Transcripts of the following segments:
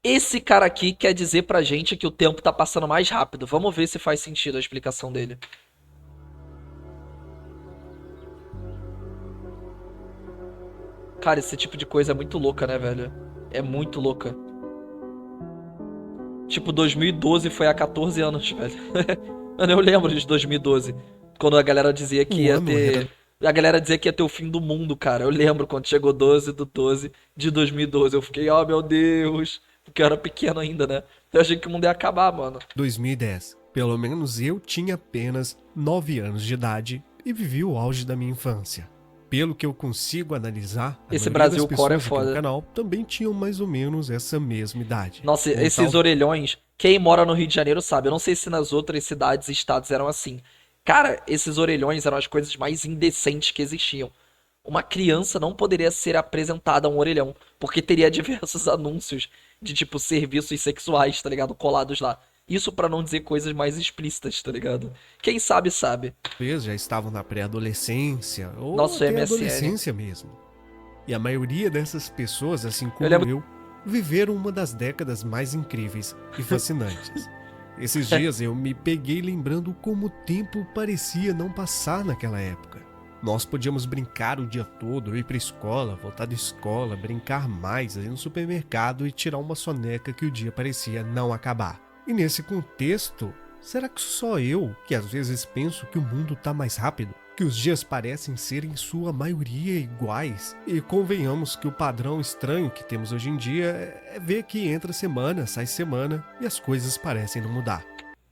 Esse cara aqui quer dizer pra gente que o tempo tá passando mais rápido. Vamos ver se faz sentido a explicação dele. Cara, esse tipo de coisa é muito louca, né, velho? É muito louca. Tipo, 2012 foi há 14 anos, velho. Mano, eu lembro de 2012. Quando a galera dizia que O ia ano era ter. A galera dizia que ia ter o fim do mundo, cara. Eu lembro quando chegou 12 do 12 de 2012. Eu fiquei, oh meu Deus. Porque eu era pequeno ainda, né? Eu achei que o mundo ia acabar, mano. 2010. Pelo menos eu tinha apenas 9 anos de idade e vivi o auge da minha infância. Pelo que eu consigo analisar, a Esse maioria das Brasil Core é pessoas aqui no foda. canal também tinham mais ou menos essa mesma idade. Nossa, Ou esses tal. orelhões, quem mora no Rio de Janeiro sabe. Eu não sei se nas outras cidades e estados eram assim. Cara, esses orelhões eram as coisas mais indecentes que existiam. Uma criança não poderia ser apresentada a um orelhão, porque teria diversos anúncios de tipo serviços sexuais, tá ligado? Colados lá. Isso pra não dizer coisas mais explícitas, tá ligado? Quem sabe sabe. Talvez já estavam na pré-adolescência ou Nosso até MSN. adolescência mesmo. E a maioria dessas pessoas, assim Eu como lembro. eu, viveram uma das décadas mais incríveis e fascinantes. Esses dias eu me peguei lembrando como o tempo parecia não passar naquela época. Nós podíamos brincar o dia todo, ir para escola, voltar da escola, brincar mais, ir no supermercado e tirar uma soneca que o dia parecia não acabar. E nesse contexto, será que só eu que às vezes penso que o mundo está mais rápido? Que os dias parecem ser em sua maioria iguais? E convenhamos que o padrão estranho que temos hoje em dia é ver que entra semana, sai semana e as coisas parecem não mudar.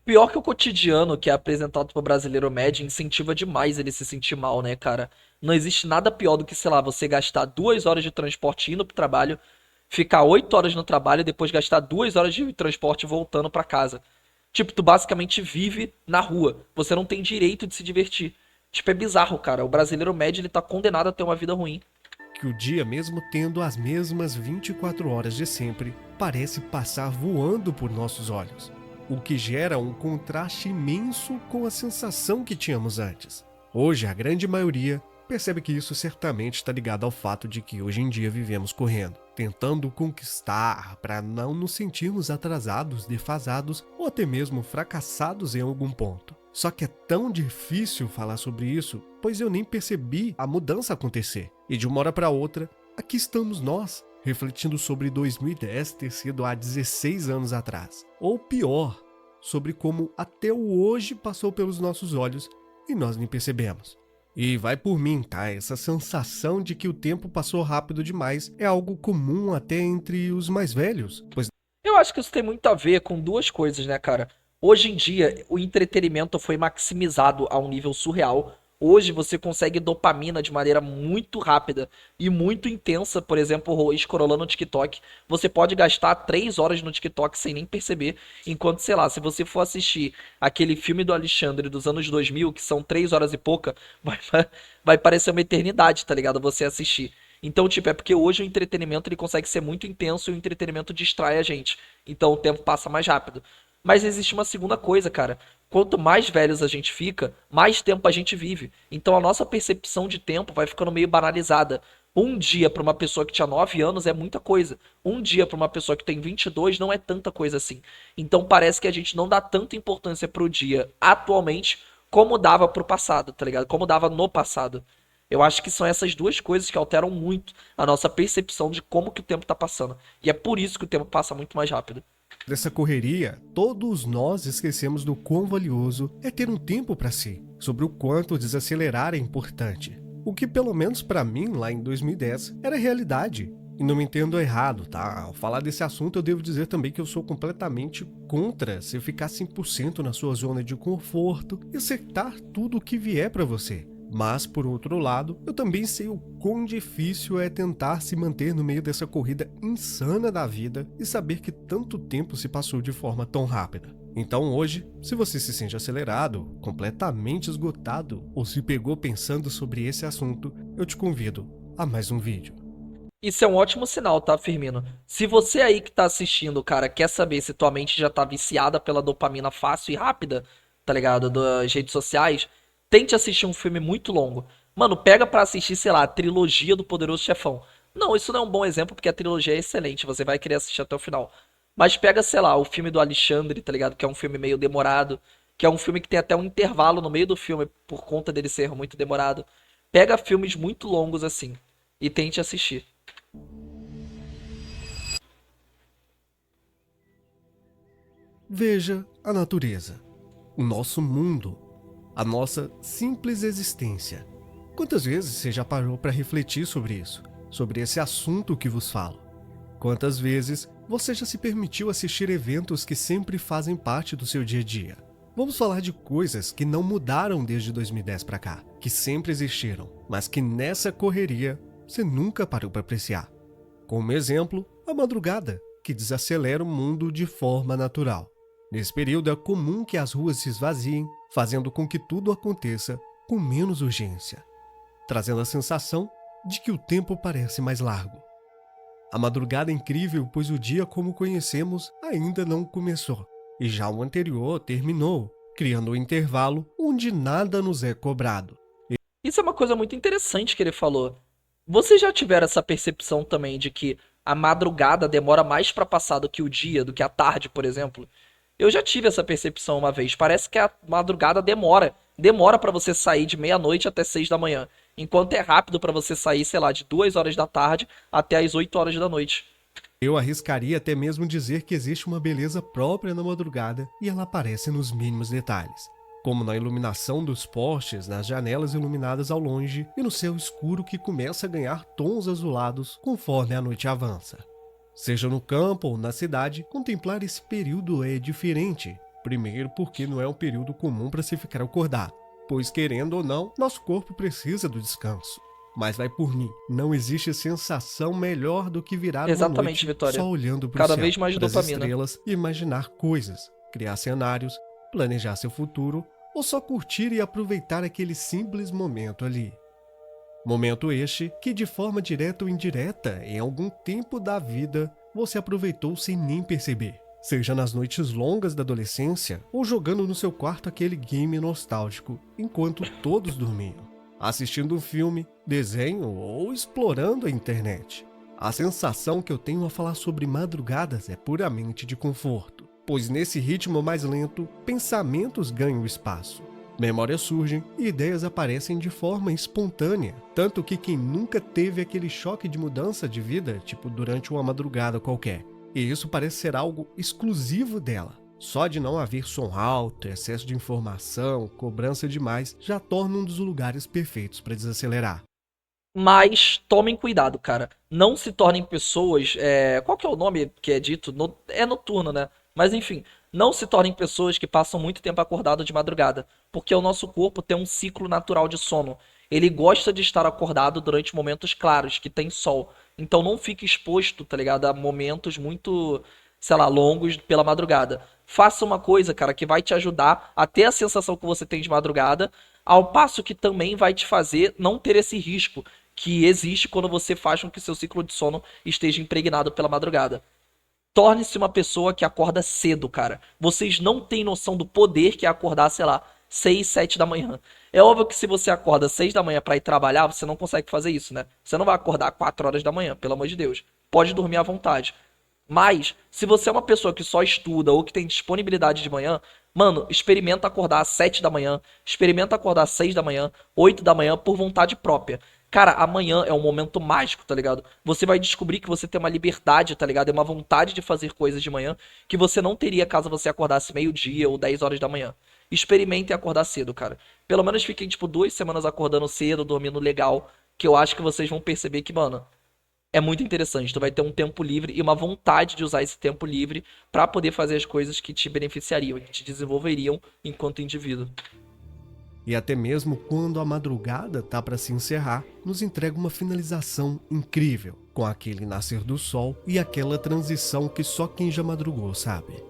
Pior que o cotidiano que é apresentado pro brasileiro médio incentiva demais ele se sentir mal, né, cara? Não existe nada pior do que, sei lá, você gastar 2 horas de transporte indo pro trabalho, ficar 8 horas no trabalho e depois gastar 2 horas de transporte voltando pra casa. Tipo, tu basicamente vive na rua. Você não tem direito de se divertir. Tipo, é bizarro, cara. O brasileiro médio, ele tá condenado a ter uma vida ruim. Que o dia, mesmo tendo as mesmas 24 horas de sempre, parece passar voando por nossos olhos, o que gera um contraste imenso com a sensação que tínhamos antes. Hoje, a grande maioria percebe que isso certamente está ligado ao fato de que hoje em dia vivemos correndo, tentando conquistar para não nos sentirmos atrasados, defasados ou até mesmo fracassados em algum ponto. Só que é tão difícil falar sobre isso, pois eu nem percebi a mudança acontecer. E de uma hora para outra, aqui estamos nós, refletindo sobre 2010 ter sido há 16 anos atrás. Ou pior, sobre como até o hoje passou pelos nossos olhos e nós nem percebemos. E vai por mim, tá? Essa sensação de que o tempo passou rápido demais é algo comum até entre os mais velhos, pois Eu acho que isso tem muito a ver com duas coisas, né, cara? Hoje em dia, o entretenimento foi maximizado a um nível surreal. Hoje você consegue dopamina de maneira muito rápida e muito intensa, por exemplo, escrolando no TikTok. Você pode gastar 3 horas no TikTok sem nem perceber, enquanto, sei lá, se você for assistir aquele filme do Alexandre dos anos 2000, que são 3 horas e pouca, vai parecer uma eternidade, tá ligado? Você assistir. Então, tipo, é porque hoje o entretenimento ele consegue ser muito intenso e o entretenimento distrai a gente. Então o tempo passa mais rápido. Mas existe uma segunda coisa, cara. Quanto mais velhos a gente fica, mais tempo a gente vive. Então a nossa percepção de tempo vai ficando meio banalizada. Um dia para uma pessoa que tinha 9 anos é muita coisa. Um dia para uma pessoa que tem 22 não é tanta coisa assim. Então parece que a gente não dá tanta importância pro dia atualmente como dava pro passado, tá ligado? Como dava no passado. Eu acho que são essas duas coisas que alteram muito a nossa percepção de como que o tempo tá passando. E é por isso que o tempo passa muito mais rápido. dessa correria, todos nós esquecemos do quão valioso é ter um tempo para si, sobre o quanto desacelerar é importante. O que, pelo menos para mim, lá em 2010, era realidade. E não me entendo errado, tá? Ao falar desse assunto, eu devo dizer também que eu sou completamente contra você ficar 100% na sua zona de conforto e acertar tudo o que vier para você. Mas, por outro lado, eu também sei o quão difícil é tentar se manter no meio dessa corrida insana da vida e saber que tanto tempo se passou de forma tão rápida. Então hoje, se você se sente acelerado, completamente esgotado ou se pegou pensando sobre esse assunto, eu te convido a mais um vídeo. Isso é um ótimo sinal, tá, Firmino? Se você aí que tá assistindo, cara, quer saber se tua mente já tá viciada pela dopamina fácil e rápida, tá ligado? Das redes sociais, tente assistir um filme muito longo. Mano, pega pra assistir, sei lá, a trilogia do Poderoso Chefão. Não, isso não é um bom exemplo porque a trilogia é excelente, você vai querer assistir até o final. Mas pega, sei lá, o filme do Alexandre, tá ligado? Que é um filme meio demorado, que é um filme que tem até um intervalo no meio do filme por conta dele ser muito demorado. Pega filmes muito longos assim e tente assistir. Veja a natureza, o nosso mundo, a nossa simples existência. Quantas vezes você já parou para refletir sobre isso, sobre esse assunto que vos falo? Quantas vezes você já se permitiu assistir eventos que sempre fazem parte do seu dia a dia? Vamos falar de coisas que não mudaram desde 2010 para cá, que sempre existiram, mas que nessa correria você nunca parou para apreciar. Como exemplo, a madrugada, que desacelera o mundo de forma natural. Nesse período é comum que as ruas se esvaziem, fazendo com que tudo aconteça com menos urgência, trazendo a sensação de que o tempo parece mais largo. A madrugada é incrível, pois o dia como conhecemos ainda não começou, e já o anterior terminou, criando um intervalo onde nada nos é cobrado. Isso é uma coisa muito interessante que ele falou. Vocês já tiveram essa percepção também de que a madrugada demora mais pra passar do que o dia, do que a tarde, por exemplo? Eu já tive essa percepção uma vez. Parece que a madrugada demora pra você sair de meia-noite até 6 da manhã, enquanto é rápido pra você sair, sei lá, de 2 horas da tarde até as 8 horas da noite. Eu arriscaria até mesmo dizer que existe uma beleza própria na madrugada e ela aparece nos mínimos detalhes, como na iluminação dos postes, nas janelas iluminadas ao longe e no céu escuro que começa a ganhar tons azulados conforme a noite avança. Seja no campo ou na cidade, contemplar esse período é diferente. Primeiro porque não é um período comum para se ficar acordado, pois querendo ou não, nosso corpo precisa do descanso. Mas vai por mim, não existe sensação melhor do que virar uma Exatamente, noite Vitória. só olhando para o Cada céu, vez mais para as dopamina. estrelas e imaginar coisas, criar cenários, planejar seu futuro ou só curtir e aproveitar aquele simples momento ali. Momento este que, de forma direta ou indireta, em algum tempo da vida, você aproveitou sem nem perceber. Seja nas noites longas da adolescência ou jogando no seu quarto aquele game nostálgico enquanto todos dormiam, assistindo um filme, desenho ou explorando a internet. A sensação que eu tenho a falar sobre madrugadas é puramente de conforto, pois nesse ritmo mais lento, pensamentos ganham espaço. Memórias surgem e ideias aparecem de forma espontânea, tanto que quem nunca teve aquele choque de mudança de vida, tipo durante uma madrugada qualquer, e isso parece ser algo exclusivo dela. Só de não haver som alto, excesso de informação, cobrança demais, já torna um dos lugares perfeitos para desacelerar. Mas tomem cuidado, cara. Não se tornem pessoas. Qual que é o nome que é dito? É noturno, né? Mas enfim, não se tornem pessoas que passam muito tempo acordado de madrugada. Porque o nosso corpo tem um ciclo natural de sono. Ele gosta de estar acordado durante momentos claros, que tem sol. Então não fique exposto, tá ligado? A momentos muito, sei lá, longos pela madrugada. Faça uma coisa, cara, que vai te ajudar a ter a sensação que você tem de madrugada, ao passo que também vai te fazer não ter esse risco que existe quando você faz com que seu ciclo de sono esteja impregnado pela madrugada. Torne-se uma pessoa que acorda cedo, cara. Vocês não têm noção do poder que é acordar, sei lá, 6, 7 da manhã. É óbvio que se você acorda 6 da manhã pra ir trabalhar, você não consegue fazer isso, né? Você não vai acordar 4 horas da manhã, pelo amor de Deus. Pode dormir à vontade. Mas, se você é uma pessoa que só estuda ou que tem disponibilidade de manhã, mano, experimenta acordar às 7 da manhã, experimenta acordar às 6 da manhã, 8 da manhã por vontade própria. Cara, amanhã é um momento mágico, tá ligado? Você vai descobrir que você tem uma liberdade, tá ligado? É uma vontade de fazer coisas de manhã que você não teria caso você acordasse meio-dia ou 10 horas da manhã. Experimentem acordar cedo, cara. Pelo menos fiquem, tipo, 2 semanas acordando cedo, dormindo legal, que eu acho que vocês vão perceber que, mano, é muito interessante. Tu vai ter um tempo livre e uma vontade de usar esse tempo livre pra poder fazer as coisas que te beneficiariam, que te desenvolveriam enquanto indivíduo. E até mesmo quando a madrugada tá para se encerrar, nos entrega uma finalização incrível, com aquele nascer do sol e aquela transição que só quem já madrugou sabe.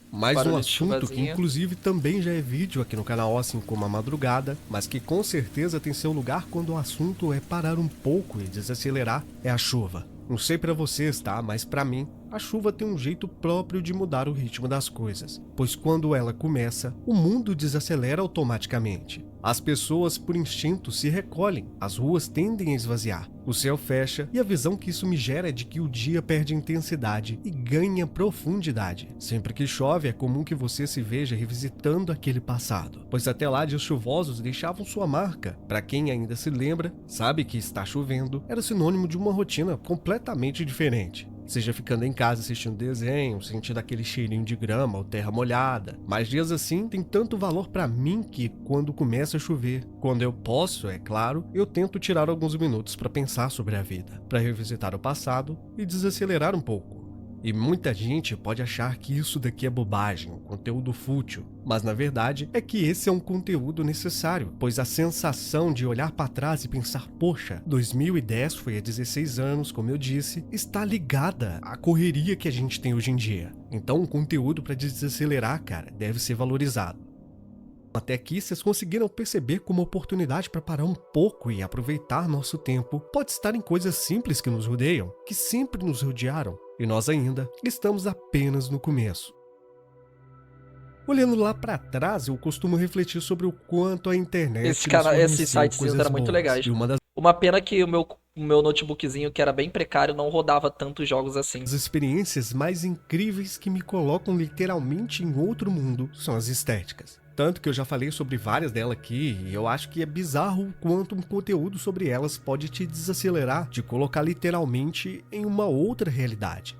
Mais um Barulho de assunto que chuvazinha. inclusive também já é vídeo aqui no canal, assim como a madrugada, mas que com certeza tem seu lugar quando o assunto é parar um pouco e desacelerar, é a chuva. Não sei pra vocês, tá? Mas pra mim, a chuva tem um jeito próprio de mudar o ritmo das coisas, pois quando ela começa, o mundo desacelera automaticamente. As pessoas, por instinto, se recolhem, as ruas tendem a esvaziar, o céu fecha e a visão que isso me gera é de que o dia perde intensidade e ganha profundidade. Sempre que chove, é comum que você se veja revisitando aquele passado, pois até lá dias chuvosos deixavam sua marca. Para quem ainda se lembra, sabe que está chovendo era sinônimo de uma rotina completamente diferente. Seja ficando em casa assistindo desenho, sentindo aquele cheirinho de grama ou terra molhada. Mas dias assim têm tanto valor pra mim que, quando começa a chover, quando eu posso, é claro, eu tento tirar alguns minutos pra pensar sobre a vida, pra revisitar o passado e desacelerar um pouco. E muita gente pode achar que isso daqui é bobagem, um conteúdo fútil, mas na verdade é que esse é um conteúdo necessário, pois a sensação de olhar para trás e pensar, poxa, 2010 foi há 16 anos, como eu disse, está ligada à correria que a gente tem hoje em dia. Então um conteúdo para desacelerar, cara, deve ser valorizado. Até aqui, vocês conseguiram perceber como a oportunidade para parar um pouco e aproveitar nosso tempo pode estar em coisas simples que nos rodeiam, que sempre nos rodearam, e nós ainda estamos apenas no começo. Olhando lá para trás, eu costumo refletir sobre o quanto a internet Esses nos forneceu sites coisas eram muito boas. legais. E uma das Uma pena que o meu notebookzinho, que era bem precário, não rodava tantos jogos assim. experiências mais incríveis que me colocam literalmente em outro mundo são as estéticas. Tanto que eu já falei sobre várias delas aqui, e eu acho que é bizarro o quanto um conteúdo sobre elas pode te desacelerar, te colocar literalmente em uma outra realidade.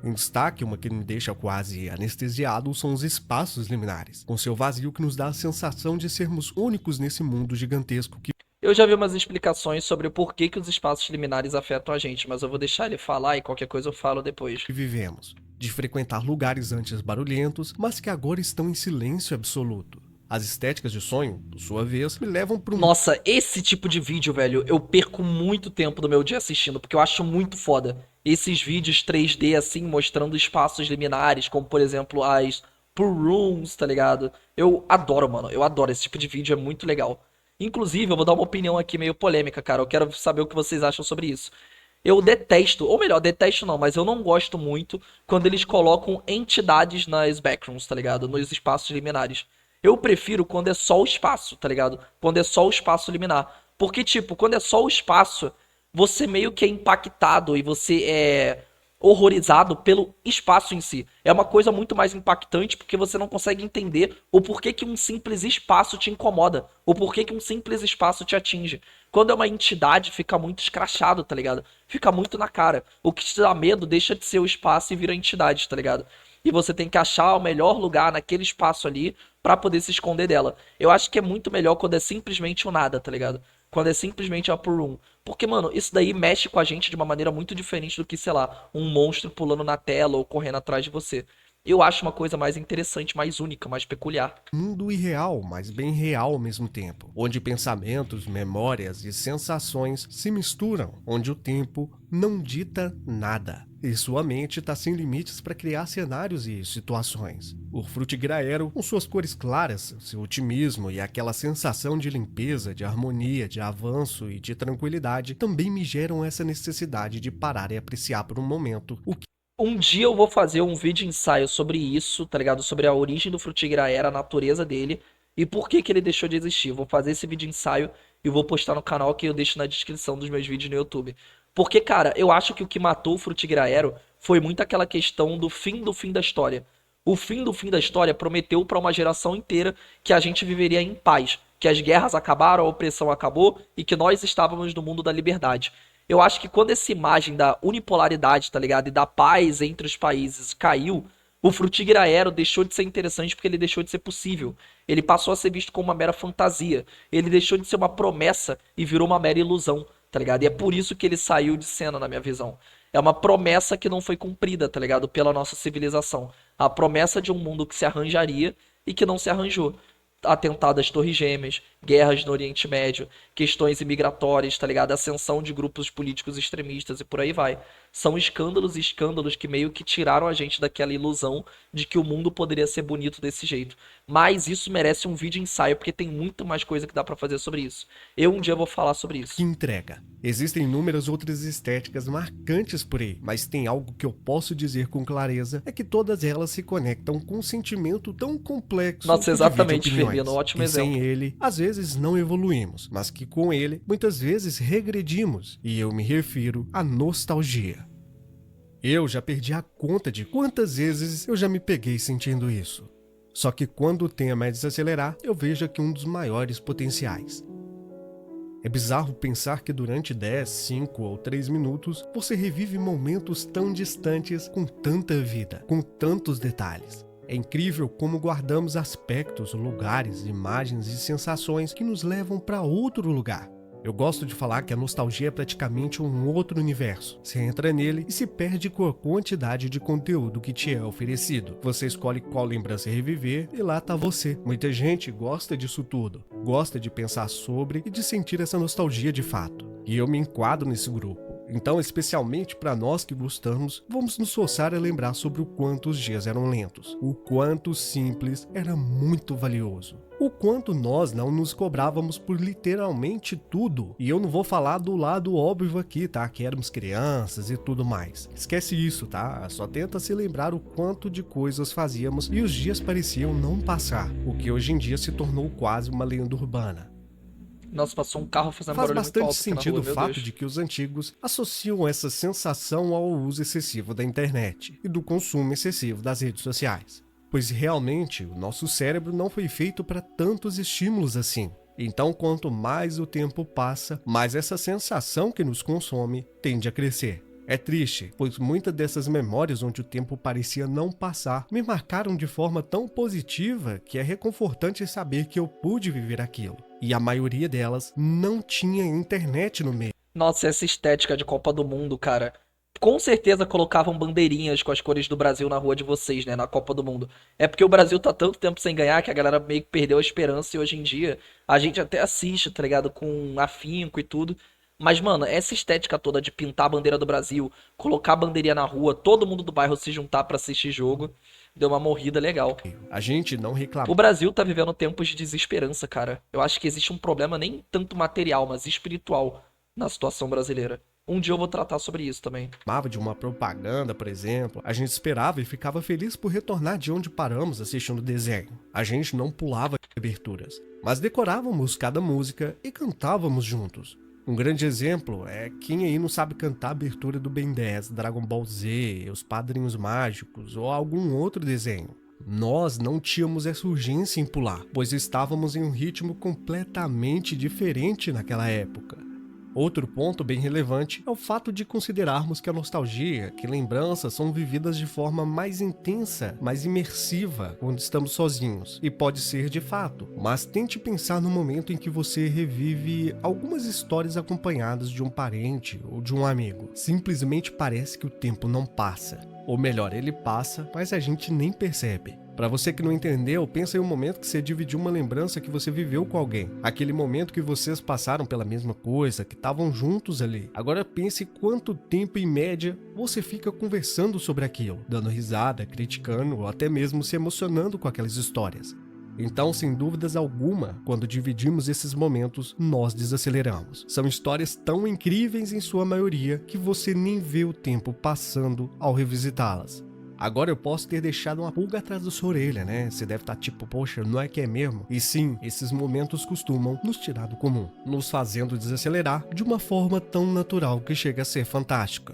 Em destaque, uma que me deixa quase anestesiado são os espaços liminares, com seu vazio que nos dá a sensação de sermos únicos nesse mundo gigantesco que Eu já vi umas explicações sobre o porquê que os espaços liminares afetam a gente, mas eu vou deixar ele falar e qualquer coisa eu falo depois. vivemos, de frequentar lugares antes barulhentos, mas que agora estão em silêncio absoluto. As estéticas de sonho, por sua vez, me levam para um Nossa, esse tipo de vídeo, velho, eu perco muito tempo do meu dia assistindo, porque eu acho muito foda. Esses vídeos 3D, assim, mostrando espaços liminares, como, por exemplo, as Pool Rooms, tá ligado? Eu adoro, mano, eu adoro. Esse tipo de vídeo, é muito legal. Inclusive, eu vou dar uma opinião aqui meio polêmica, cara. Eu quero saber o que vocês acham sobre isso. Eu detesto, ou melhor, detesto não, mas eu não gosto muito quando eles colocam entidades nas backrooms, tá ligado? Nos espaços liminares. Eu prefiro quando é só o espaço, tá ligado? Quando é só o espaço liminar. Porque, tipo, quando é só o espaço, você meio que é impactado e você é horrorizado pelo espaço em si. É uma coisa muito mais impactante porque você não consegue entender o porquê que um simples espaço te incomoda, o porquê que um simples espaço te atinge. Quando é uma entidade, fica muito escrachado, tá ligado? Fica muito na cara. O que te dá medo deixa de ser o espaço e vira entidade, tá ligado? E você tem que achar o melhor lugar naquele espaço ali pra poder se esconder dela. Eu acho que é muito melhor quando é simplesmente o nada, tá ligado? Quando é simplesmente a por room. Porque, mano, isso daí mexe com a gente de uma maneira muito diferente do que, sei lá, um monstro pulando na tela ou correndo atrás de você. Eu acho uma coisa mais interessante, mais única, mais peculiar. mundo irreal, mas bem real ao mesmo tempo, onde pensamentos, memórias e sensações se misturam, onde o tempo não dita nada. E sua mente está sem limites para criar cenários e situações. O Frutigraero, com suas cores claras, seu otimismo e aquela sensação de limpeza, de harmonia, de avanço e de tranquilidade, também me geram essa necessidade de parar e apreciar por um momento o que Um dia eu vou fazer um vídeo ensaio sobre isso, tá ligado? Sobre a origem do Frutigraera, a natureza dele e por que que ele deixou de existir. Eu vou fazer esse vídeo ensaio e vou postar no canal que eu deixo na descrição dos meus vídeos no YouTube. Porque, cara, eu acho que o que matou o Frutigraero foi muito aquela questão do fim da história. O fim do fim da história prometeu pra uma geração inteira que a gente viveria em paz, que as guerras acabaram, a opressão acabou e que nós estávamos no mundo da liberdade. Eu acho que quando essa imagem da unipolaridade, tá ligado? E da paz entre os países caiu, o Frutigraero deixou de ser interessante porque ele deixou de ser possível. Ele passou a ser visto como uma mera fantasia. Ele deixou de ser uma promessa e virou uma mera ilusão, tá ligado? E é por isso que ele saiu de cena, na minha visão. É uma promessa que não foi cumprida, tá ligado? Pela nossa civilização. A promessa de um mundo que se arranjaria e que não se arranjou. Atentado às Torres Gêmeas, guerras no Oriente Médio, questões imigratórias, tá ligado? Ascensão de grupos políticos extremistas e por aí vai. São escândalos e escândalos que meio que tiraram a gente daquela ilusão de que o mundo poderia ser bonito desse jeito. Mas isso merece um vídeo ensaio, porque tem muito mais coisa que dá pra fazer sobre isso. Eu um dia vou falar sobre Que isso. entrega. Existem inúmeras outras estéticas marcantes por aí, mas tem algo que eu posso dizer com clareza, é que todas elas se conectam com um sentimento tão complexo Nossa, que divide exatamente, opiniões, Firmino, ótimo que sem exemplo. ele, às vezes não evoluímos, mas que com ele, muitas vezes regredimos, e eu me refiro à nostalgia. Eu já perdi a conta de quantas vezes eu já me peguei sentindo isso. Só que quando o tema é desacelerar, eu vejo aqui um dos maiores potenciais. É bizarro pensar que durante 10, 5 ou 3 minutos você revive momentos tão distantes com tanta vida, com tantos detalhes. É incrível como guardamos aspectos, lugares, imagens e sensações que nos levam para outro lugar. Eu gosto de falar que a nostalgia é praticamente um outro universo. Você entra nele e se perde com a quantidade de conteúdo que te é oferecido. Você escolhe qual lembrança reviver e lá tá você. Muita gente gosta disso tudo. Gosta de pensar sobre e de sentir essa nostalgia de fato. E eu me enquadro nesse grupo. Então, especialmente para nós que gostamos, vamos nos forçar a lembrar sobre o quanto os dias eram lentos. O quanto o simples era muito valioso. O quanto nós não nos cobrávamos por literalmente tudo. E eu não vou falar do lado óbvio aqui, tá? Que éramos crianças e tudo mais. Esquece isso, tá? Só tenta se lembrar o quanto de coisas fazíamos e os dias pareciam não passar. O que hoje em dia se tornou quase uma lenda urbana. Nossa, passou um carro fazendo Faz barulho muito bastante alto aqui na sentido rua, o meu fato Deus. de que os antigos associam essa sensação ao uso excessivo da internet e do consumo excessivo das redes sociais. Pois realmente o nosso cérebro não foi feito para tantos estímulos assim. Então, quanto mais o tempo passa, mais essa sensação que nos consome tende a crescer. É triste, pois muitas dessas memórias onde o tempo parecia não passar me marcaram de forma tão positiva que é reconfortante saber que eu pude viver aquilo. E a maioria delas não tinha internet no meio. Nossa, essa estética de Copa do Mundo, cara. Com certeza colocavam bandeirinhas com as cores do Brasil na rua de vocês, né? Na Copa do Mundo. É porque o Brasil tá tanto tempo sem ganhar que a galera meio que perdeu a esperança e hoje em dia a gente até assiste, tá ligado? Com afinco e tudo. Mas, mano, essa estética toda de pintar a bandeira do Brasil, colocar a bandeirinha na rua, todo mundo do bairro se juntar pra assistir jogo, deu uma morrida legal. A gente não O reclamava Brasil tá vivendo tempos de desesperança, cara. Eu acho que existe um problema nem tanto material, mas espiritual na situação brasileira. Um dia eu vou tratar sobre isso também. de uma propaganda, por exemplo. A gente esperava e ficava feliz por retornar de onde paramos assistindo o desenho. A gente não pulava aberturas, mas decorávamos cada música e cantávamos juntos. Um grande exemplo é quem aí não sabe cantar a abertura do Ben 10, Dragon Ball Z, Os Padrinhos Mágicos ou algum outro desenho. Nós não tínhamos essa urgência em pular, pois estávamos em um ritmo completamente diferente naquela época. Outro ponto bem relevante é o fato de considerarmos que a nostalgia, que lembranças são vividas de forma mais intensa, mais imersiva quando estamos sozinhos, e pode ser de fato, mas tente pensar no momento em que você revive algumas histórias acompanhadas de um parente ou de um amigo. Simplesmente parece que o tempo não passa. Ou melhor, ele passa, mas a gente nem percebe. Para você que não entendeu, pensa em um momento que você dividiu uma lembrança que você viveu com alguém. Aquele momento que vocês passaram pela mesma coisa, que estavam juntos ali. Agora pense quanto tempo em média você fica conversando sobre aquilo, dando risada, criticando ou até mesmo se emocionando com aquelas histórias. Então, sem dúvidas alguma, quando dividimos esses momentos, nós desaceleramos. São histórias tão incríveis em sua maioria que você nem vê o tempo passando ao revisitá-las. Agora eu posso ter deixado uma pulga atrás da sua orelha, né? Você deve estar tipo, poxa, não é que é mesmo? E sim, esses momentos costumam nos tirar do comum, nos fazendo desacelerar de uma forma tão natural que chega a ser fantástica.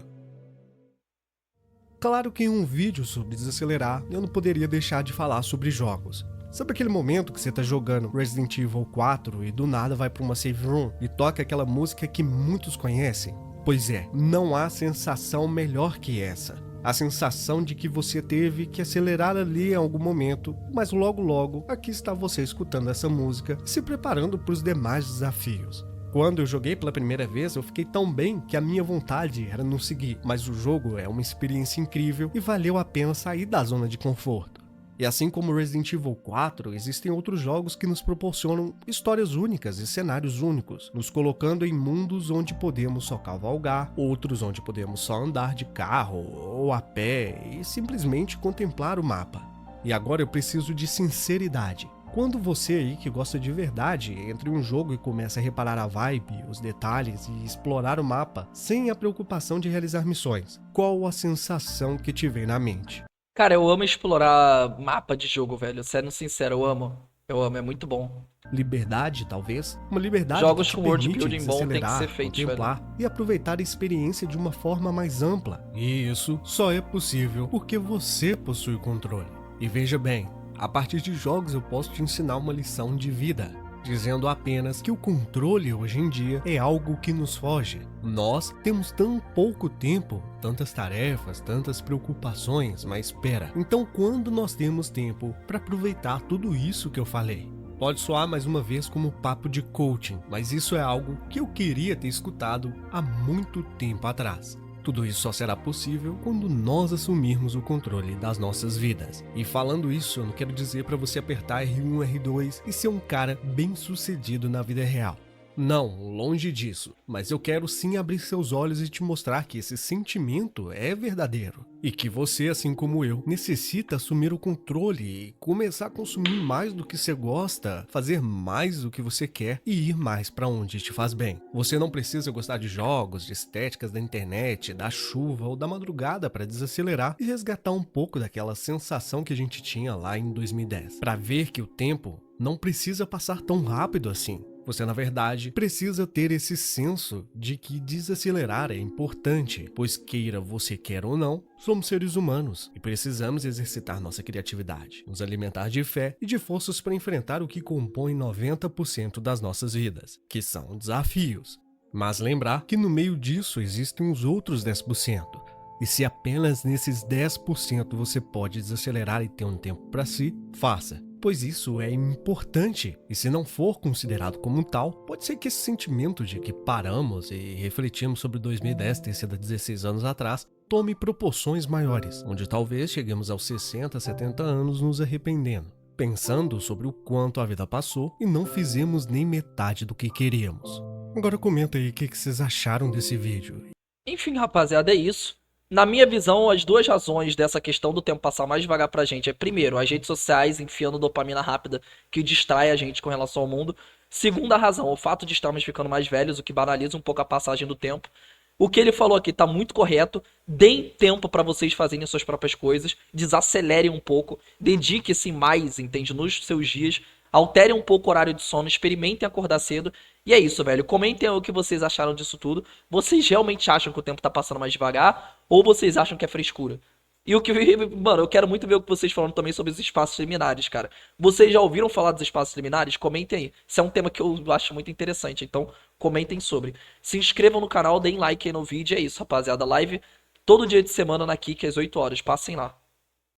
Claro que em um vídeo sobre desacelerar, eu não poderia deixar de falar sobre jogos. Sabe aquele momento que você tá jogando Resident Evil 4 e do nada vai pra uma save room e toca aquela música que muitos conhecem? Pois é, não há sensação melhor que essa. A sensação de que você teve que acelerar ali em algum momento, mas logo logo aqui está você escutando essa música e se preparando para os demais desafios. Quando eu joguei pela primeira vez, eu fiquei tão bem que a minha vontade era não seguir, mas o jogo é uma experiência incrível e valeu a pena sair da zona de conforto. E assim como Resident Evil 4, existem outros jogos que nos proporcionam histórias únicas e cenários únicos, nos colocando em mundos onde podemos só cavalgar, outros onde podemos só andar de carro ou a pé e simplesmente contemplar o mapa. E agora eu preciso de sinceridade. Quando você aí que gosta de verdade entra em um jogo e começa a reparar a vibe, os detalhes e explorar o mapa sem a preocupação de realizar missões, qual a sensação que te vem na mente? Cara, eu amo explorar mapa de jogo, velho. Sendo sincero, eu amo. Eu amo, é muito bom. Liberdade, talvez? Uma liberdade que Jogos te com world permite building bom tem que ser desacelerar, feitos, velho. contemplar e aproveitar a experiência de uma forma mais ampla. E isso só é possível porque você possui o controle. E veja bem, a partir de jogos eu posso te ensinar uma lição de vida, dizendo apenas que o controle hoje em dia é algo que nos foge. Nós temos tão pouco tempo, tantas tarefas, tantas preocupações, mas espera. Então quando nós temos tempo para aproveitar tudo isso que eu falei? Pode soar mais uma vez como papo de coaching, mas isso é algo que eu queria ter escutado há muito tempo atrás. Tudo isso só será possível quando nós assumirmos o controle das nossas vidas. E falando isso, eu não quero dizer para você apertar R1, R2 e ser um cara bem-sucedido na vida real. Não, longe disso. Mas eu quero sim abrir seus olhos e te mostrar que esse sentimento é verdadeiro. E que você, assim como eu, necessita assumir o controle e começar a consumir mais do que você gosta, fazer mais do que você quer e ir mais para onde te faz bem. Você não precisa gostar de jogos, de estéticas da internet, da chuva ou da madrugada para desacelerar e resgatar um pouco daquela sensação que a gente tinha lá em 2010. Para ver que o tempo não precisa passar tão rápido assim. Você, na verdade, precisa ter esse senso de que desacelerar é importante, pois queira você quer ou não, somos seres humanos e precisamos exercitar nossa criatividade, nos alimentar de fé e de forças para enfrentar o que compõe 90% das nossas vidas, que são desafios. Mas lembrar que no meio disso existem os outros 10%. E se apenas nesses 10% você pode desacelerar e ter um tempo para si, faça. Pois isso é importante, e se não for considerado como tal, pode ser que esse sentimento de que paramos e refletimos sobre 2010 ter sido há 16 anos atrás, tome proporções maiores, onde talvez cheguemos aos 60, 70 anos nos arrependendo, pensando sobre o quanto a vida passou e não fizemos nem metade do que queríamos. Agora comenta aí o que vocês acharam desse vídeo. Enfim, rapaziada, é isso. Na minha visão, as duas razões dessa questão do tempo passar mais devagar pra gente é, primeiro, as redes sociais enfiando dopamina rápida que distrai a gente com relação ao mundo. Segunda razão, o fato de estarmos ficando mais velhos, o que banaliza um pouco a passagem do tempo. O que ele falou aqui tá muito correto. Deem tempo pra vocês fazerem suas próprias coisas, desacelerem um pouco, dediquem-se mais, entende, nos seus dias. Alterem um pouco o horário de sono, experimentem acordar cedo. E é isso, velho. Comentem o que vocês acharam disso tudo. Vocês realmente acham que o tempo tá passando mais devagar? Ou vocês acham que é frescura? E o que, mano, eu quero muito ver o que vocês falam também sobre os espaços liminares, cara. Vocês já ouviram falar dos espaços liminares? Comentem aí. Isso é um tema que eu acho muito interessante, então comentem sobre. Se inscrevam no canal, deem like aí no vídeo. É isso, rapaziada. Live todo dia de semana na Kik às 8 horas. Passem lá.